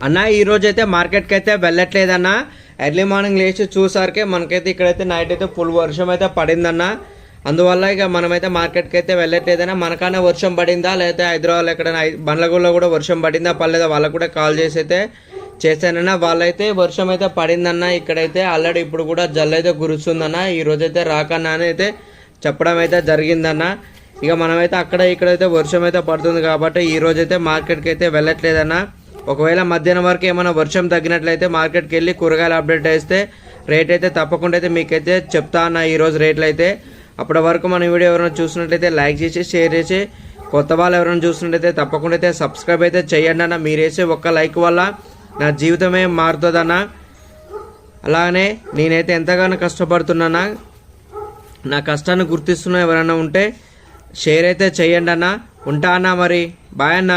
అన్న ఈరోజు అయితే మార్కెట్కి అయితే వెళ్ళట్లేదన్న. ఎర్లీ మార్నింగ్ లేచి చూసారికే మనకైతే ఇక్కడైతే నైట్ అయితే ఫుల్ వర్షం అయితే పడిందన్న. అందువల్ల ఇక మనమైతే మార్కెట్కి అయితే వెళ్ళట్లేదన్న. మనకన్నా వర్షం పడిందా లేకపోతే హైదరాబాద్ ఎక్కడైనా బండ్లగూడలో కూడా వర్షం పడిందా పర్లేదా వాళ్ళకు కూడా కాల్ చేసి అయితే చేశానన్న. వాళ్ళైతే వర్షం అయితే పడిందన్న. ఇక్కడైతే ఆల్రెడీ ఇప్పుడు కూడా జల్లు అయితే కురుస్తుందన్న. ఈరోజైతే రాకన్నా అని అయితే చెప్పడం అయితే జరిగిందన్న. ఇక మనమైతే అక్కడ ఇక్కడైతే వర్షం అయితే పడుతుంది కాబట్టి ఈరోజైతే మార్కెట్కి అయితే వెళ్ళట్లేదన్న. ఒకవేళ మధ్యాహ్నం వరకు ఏమైనా వర్షం తగ్గినట్లయితే మార్కెట్కి వెళ్ళి కూరగాయలు అప్డేట్ చేస్తే రేట్ అయితే తప్పకుండా అయితే మీకైతే చెప్తా అన్న ఈరోజు రేట్లు అయితే. అప్పటి వరకు మన వీడియో ఎవరైనా చూసినట్లయితే లైక్ చేసి షేర్ చేసి, కొత్త వాళ్ళు ఎవరైనా చూసినట్లయితే తప్పకుండా అయితే సబ్స్క్రైబ్ అయితే చేయండి అన్న. మీరు వేసే ఒక్క లైక్ వల్ల నా జీవితమే మారుతుందన్న. అలాగనే నేనైతే ఎంతగానో కష్టపడుతున్నానా, నా కష్టాన్ని గుర్తిస్తున్న ఎవరైనా ఉంటే షేర్ అయితే చేయండి అన్న. ఉంటా అన్న, మరి బాయ్ అన్న.